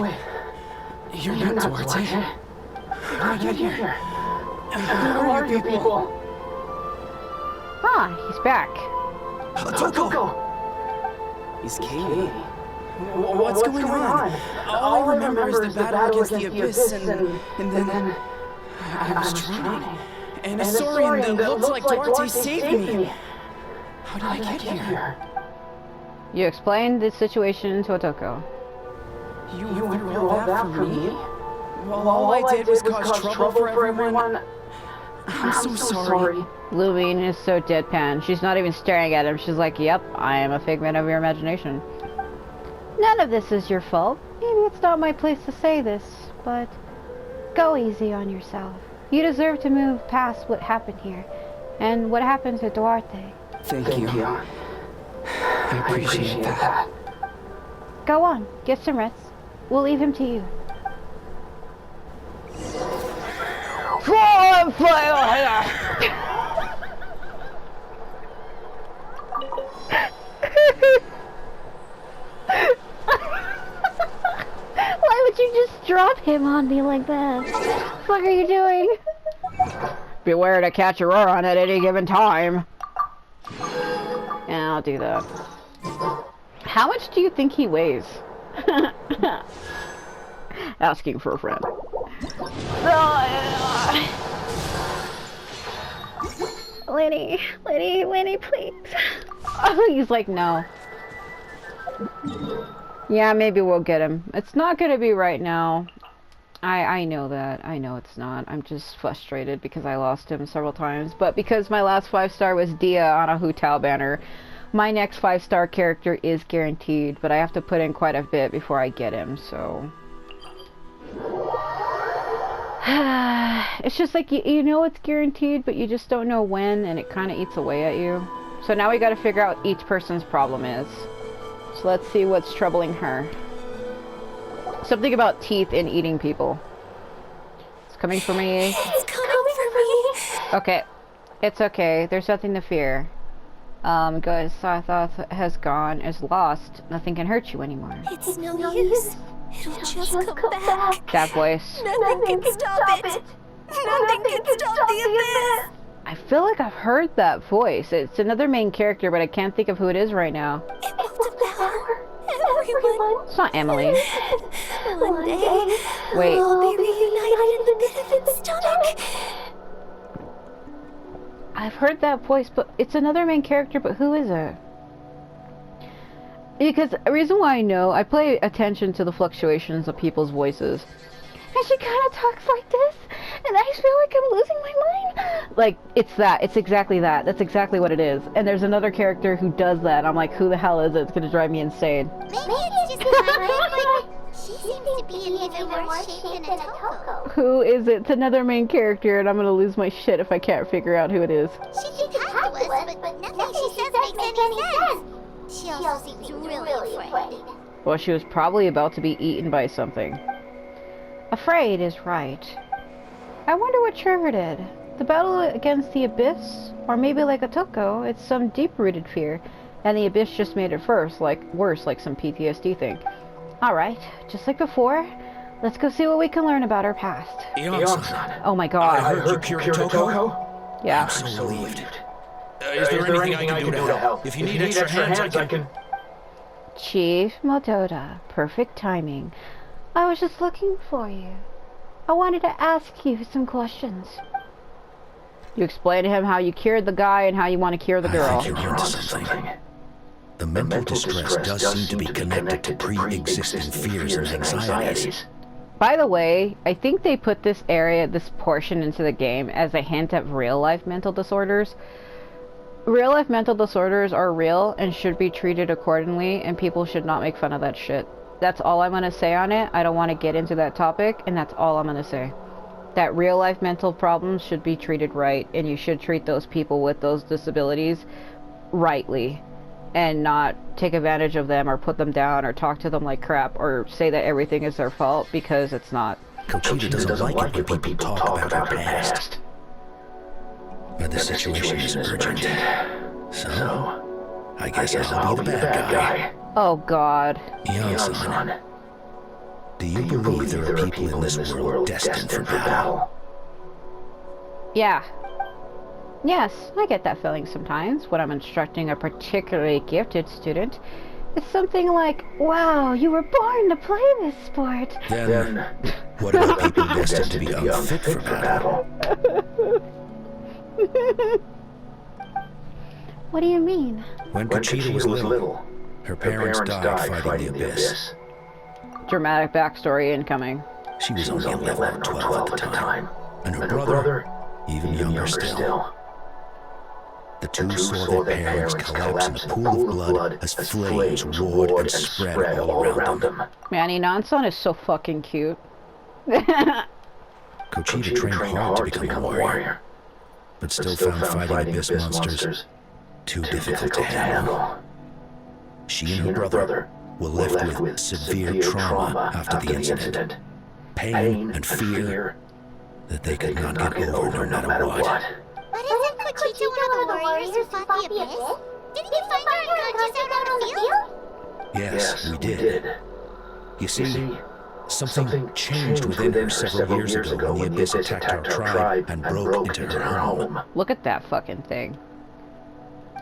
You're not Duarte. How did you get here? Who are you people? Ah, he's back. Toko! He's Katie. What's going on? All I remember is the battle against the Abyss, and then I was drowning. And a saurian that looked like Duarte saved me. How did I get here? You explained the situation to Otoko. You went through all that for me? Well, all I did was cause trouble for everyone. I'm so sorry. Lumine is so deadpan. She's not even staring at him. She's like, yep, I am a figment of your imagination. None of this is your fault. Maybe it's not my place to say this, but go easy on yourself. You deserve to move past what happened here, and what happened to Duarte. Thank you. I appreciate that. Go on, get some rest. We'll leave him to you. Why would you just drop him on me like that? What the fuck are you doing? Beware to catch a roar on at any given time. Yeah, I'll do that. How much do you think he weighs? Asking for a friend. Lenny, please. Oh, he's like, no. Yeah, maybe we'll get him. It's not gonna be right now. I know that. I know it's not. I'm just frustrated because I lost him several times. But because my last 5-star was Dia on a Hu Tao banner, my next 5-star character is guaranteed, but I have to put in quite a bit before I get him, so... It's just like, you know it's guaranteed, but you just don't know when, and it kind of eats away at you. So now we gotta figure out what each person's problem is. So let's see what's troubling her. Something about teeth and eating people. It's coming for me. It's coming for me. Okay. It's okay. There's nothing to fear. Guys, Sathoth has gone, is lost. Nothing can hurt you anymore. It's no use. It'll just come back. That voice. Nothing can stop it. Nothing can stop the abyss. I feel like I've heard that voice. It's another main character, but I can't think of who it is right now. It will devour everyone. It's not Emily. One day, Wait. we'll all be reunited in the pit of its stomach. I've heard that voice, but it's another main character, but who is it? Because the reason why I know, I pay attention to the fluctuations of people's voices. And she kind of talks like this, and I feel like I'm losing my mind. Like, it's that. It's exactly that. That's exactly what it is. And there's another character who does that. I'm like, who the hell is it? It's gonna drive me insane. Maybe it's just my she seems to be in even worse shape than a Toko. Who is it? It's another main character, and I'm gonna lose my shit if I can't figure out who it is. She can talk to us, but nothing she says makes any sense. She also seems really afraid. Well, she was probably about to be eaten by something. Afraid is right. I wonder what Trevor did. The battle against the Abyss? Or maybe like a Toko, it's some deep-rooted fear. And the Abyss just made it worse, like some PTSD thing. Alright, just like before, let's go see what we can learn about her past. Iansan, Oh my god. I heard you cured Toko? Yeah. I'm so relieved. Is there anything I can do to help? If you need extra hands, I can... Chief Motoda, perfect timing. I was just looking for you. I wanted to ask you some questions. You explain to him how you cured the guy and how you want to cure the girl. I think you're onto something. The mental distress does seem to be connected to pre-existing fears and anxieties. By the way, I think they put this portion into the game as a hint at real-life mental disorders. Real-life mental disorders are real and should be treated accordingly, and people should not make fun of that shit. That's all I'm gonna say on it. I don't want to get into that topic, and that's all I'm gonna say. That real-life mental problems should be treated right, and you should treat those people with those disabilities rightly, and not take advantage of them or put them down or talk to them like crap or say that everything is their fault, because it's not. Conchita doesn't like it when people talk about her past. But the situation is urgent. So, I guess I'll be the bad guy. Oh god. Iansan, do you believe there are people in this world destined for battle? Yeah. Yes, I get that feeling sometimes when I'm instructing a particularly gifted student. It's something like, wow, you were born to play this sport. Then, what about people destined to be unfit for battle? What do you mean? When Conchita was little, her parents died fighting the Abyss. Dramatic backstory incoming. She was only 11 or 12 at the time, and her brother, even younger still. The two saw their parents collapse in a pool of blood as flames roared and spread all around them. Man, Iansan is so fucking cute. Kochita trained hard to become a warrior, but still found fighting abyss monsters too difficult to handle. She and her brother were left with severe trauma after the incident. Pain and fear that they could not get over no matter what. But isn't Kochita one of the warriors who fought the Abyss? Didn't you find her unconscious out on the field? Yes, we did. You see, something changed within her several years ago when the Abyss attacked our tribe and broke into her home. Look at that fucking thing.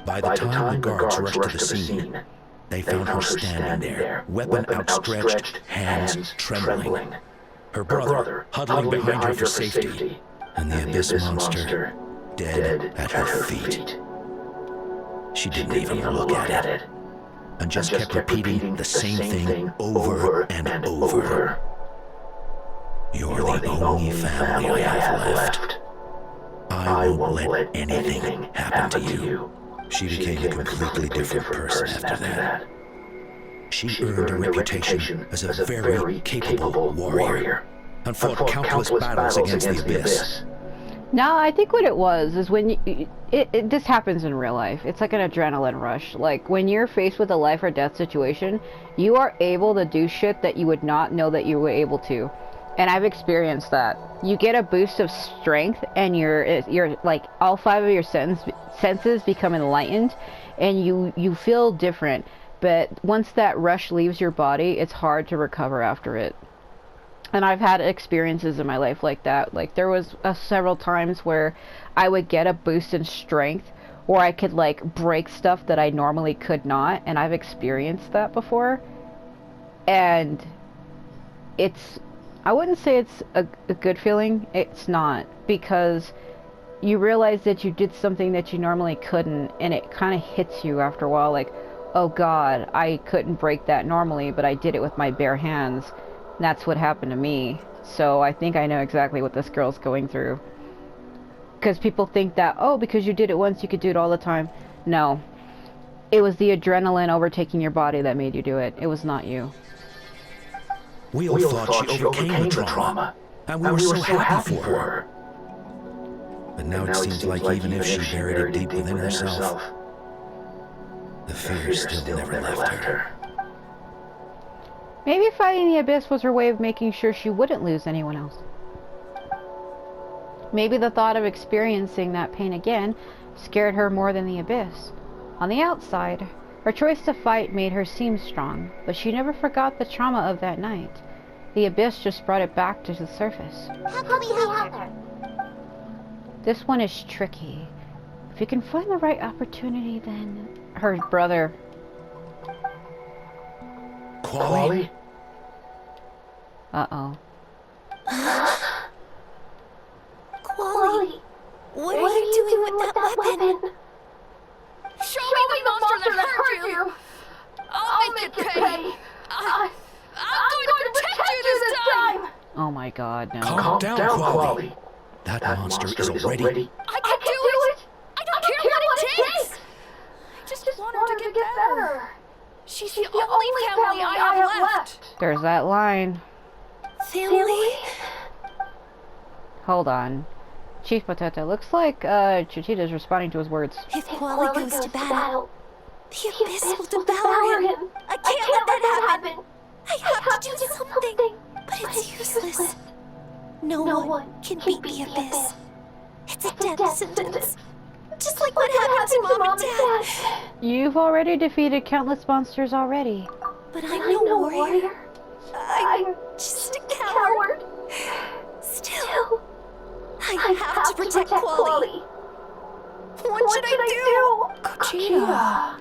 By the time the guards rushed to the scene, they found her standing there, weapon outstretched, hands trembling. Her brother huddling behind her for safety, and the Abyss monster dead at her feet. She didn't even look at it, and just kept repeating the same thing over and over. You're the only family I have left. I won't let anything happen to you. She became a completely different person after that. She earned a reputation as a very capable warrior, and fought countless battles against the Abyss. No, I think what it was is when this happens in real life. It's like an adrenaline rush. Like when you're faced with a life or death situation, you are able to do shit that you would not know that you were able to. And I've experienced that. You get a boost of strength, and you're like all five of your senses become enlightened, and you feel different. But once that rush leaves your body, it's hard to recover after it. And I've had experiences in my life like that. Like there was several times where I would get a boost in strength, or I could like break stuff that I normally could not, and I've experienced that before. And I wouldn't say it's a good feeling. It's not, because you realize that you did something that you normally couldn't, and it kind of hits you after a while, like, oh god, I couldn't break that normally, but I did it with my bare hands. And that's what happened to me. So I think I know exactly what this girl's going through. Because people think that, oh, because you did it once, you could do it all the time. No. It was the adrenaline overtaking your body that made you do it. It was not you. We all thought she overcame the trauma, and we were so happy for her. But now it seems like even if she buried it deep within herself, the fear still never left her. Maybe fighting the Abyss was her way of making sure she wouldn't lose anyone else. Maybe the thought of experiencing that pain again scared her more than the Abyss. On the outside, her choice to fight made her seem strong, but she never forgot the trauma of that night. The Abyss just brought it back to the surface. How can we help her? This one is tricky. If you can find the right opportunity, then... Her brother... Quali? Uh-oh. Quali, what are you doing with that weapon? Show me the monster that hurt you! I'll make it pay! I'm going to protect you this time! Oh my god, no. Calm down, Quali. That monster is already... I can do it! I don't care what it takes! I just want her to get better. She's the only family I have left. There's that line. Family? Hold on. Chief Potato, looks like Chichita's responding to his words. If Quali goes to battle, the Abyss will devour him. I can't let that happen. I have to do something, but it's useless. No one can beat the Abyss. It's a death sentence. Just like what happened to Mom and Dad. You've already defeated countless monsters already. But I'm no warrior. I'm just a coward. Still, I have to protect Quali. What should I do? Kochita.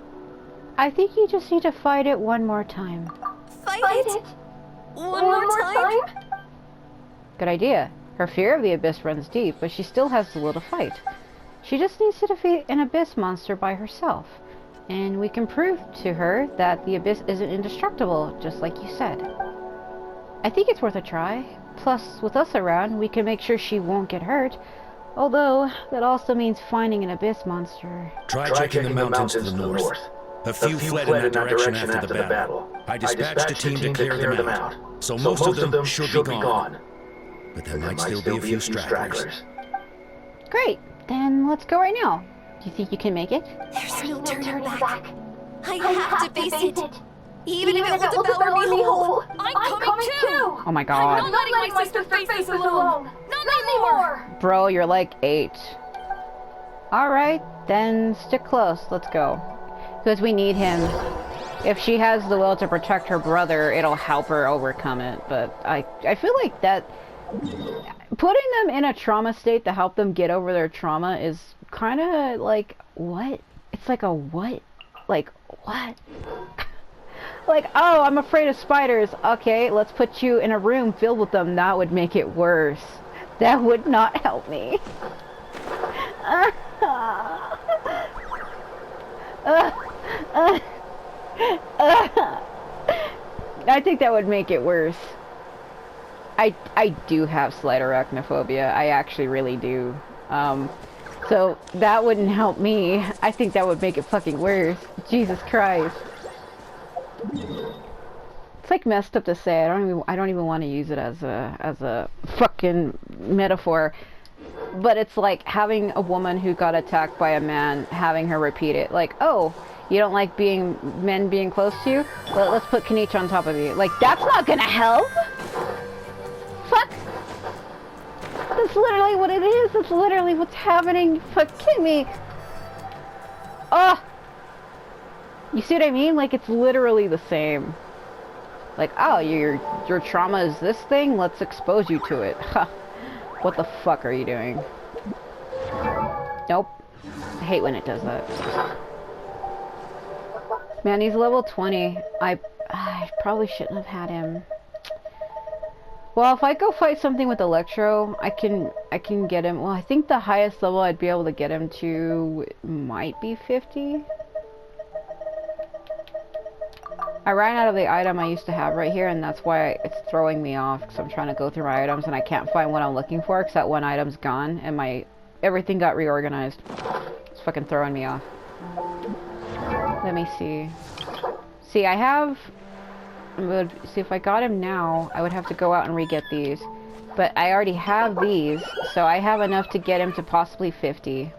I think you just need to fight it one more time. Fight it? One more time? Good idea. Her fear of the Abyss runs deep, but she still has the will to fight. She just needs to defeat an Abyss monster by herself. And we can prove to her that the Abyss isn't indestructible, just like you said. I think it's worth a try. Plus, with us around, we can make sure she won't get hurt. Although, that also means finding an abyss monster. Try checking the mountains to the north. A few fled in that direction after the battle. I dispatched a team to clear them out, so most of them should be gone. But there might still be a few stragglers. Great, then let's go right now. Do you think you can make it? There's no turning back. I have to face it. Even if it will devour me whole. I'm coming too! Oh my god. I'm not letting my sister face this alone! Not anymore! Bro, you're like 8. Alright, then stick close. Let's go. Because we need him. If she has the will to protect her brother, it'll help her overcome it. But I feel like that... Putting them in a trauma state to help them get over their trauma is kind of like... What? It's like a what? Like, what? Like, oh, I'm afraid of spiders. Okay, let's put you in a room filled with them. That would make it worse. That would not help me. I think that would make it worse. I do have slight arachnophobia. I actually really do. So that wouldn't help me. I think that would make it fucking worse. Jesus Christ. It's like messed up to say. I don't even want to use it as a fucking metaphor. But it's like having a woman who got attacked by a man, having her repeat it. Like, oh, you don't like men being close to you? Well, let's put Kenichi on top of you. Like, that's not gonna help! Fuck! That's literally what it is. That's literally what's happening. Fuck, kidding me. Oh! You see what I mean? Like, it's literally the same. Like, oh, your trauma is this thing? Let's expose you to it. Huh. What the fuck are you doing? Nope. I hate when it does that. Man, he's level 20. I probably shouldn't have had him. Well, if I go fight something with Electro, I can get him. Well, I think the highest level I'd be able to get him to might be 50. I ran out of the item I used to have right here, and that's why it's throwing me off, because I'm trying to go through my items and I can't find what I'm looking for, because that one item's gone, and everything got reorganized. It's fucking throwing me off. Let me see. See, see if I got him now, I would have to go out and re-get these. But I already have these, so I have enough to get him to possibly 50.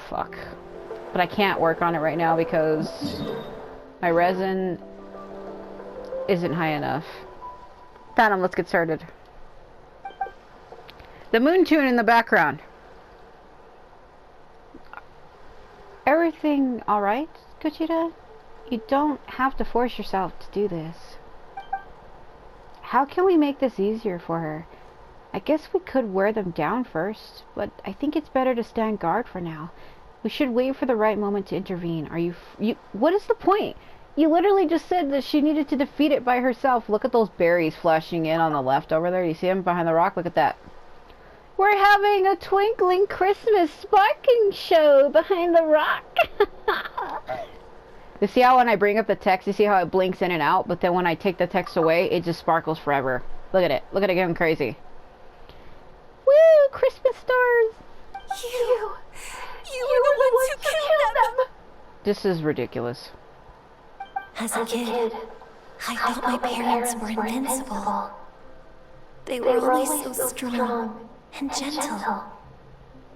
Fuck. But I can't work on it right now because my resin isn't high enough. Phantom, let's get started. The moon tune in the background. Everything alright, Kuchita? You don't have to force yourself to do this. How can we make this easier for her? I guess we could wear them down first, but I think it's better to stand guard for now. We should wait for the right moment to intervene. What is the point? You literally just said that she needed to defeat it by herself. Look at those berries flashing in on the left over there. You see them behind the rock? Look at that. We're having a twinkling Christmas sparkling show behind the rock. You see how when I bring up the text, you see how it blinks in and out? But then when I take the text away, it just sparkles forever. Look at it. Look at it going crazy. Woo! Christmas stars! You were the ones who killed them! This is ridiculous. As a kid, I thought my parents were invincible. They were always so strong and gentle.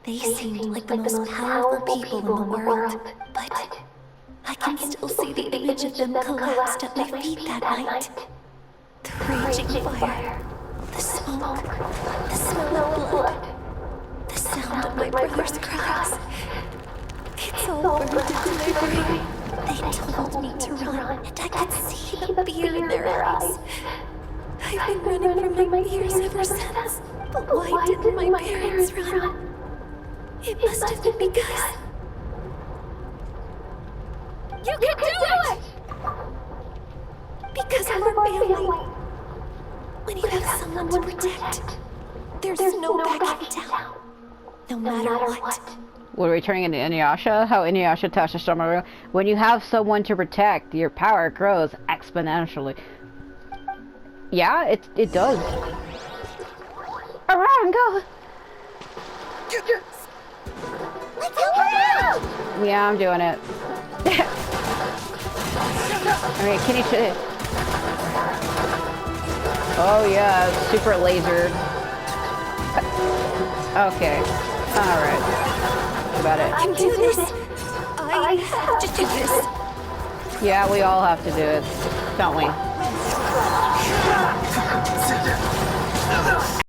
They seemed like the most powerful people in the world, but I can still see the image of them collapsed at my feet that night. The raging fire, the smoke, the smell of blood, the sound of my brother's cries. It's all burned into my brain. They told me to run, and I could see the fear in their eyes. I've been running from my fears ever since. But why didn't my parents run? It must have been because... You can do it! Because of our family. When you have someone to protect, there's no backing down. No matter what. We're returning into Inuyasha. How Inuyasha touches Shamaru. When you have someone to protect, your power grows exponentially. Yeah, it does. around, go. Let's help her out! Yeah, I'm doing it. Alright, can you... Oh yeah, super laser. Okay. Alright. About it. I can do this. I have to do this. Yeah, we all have to do it, don't we?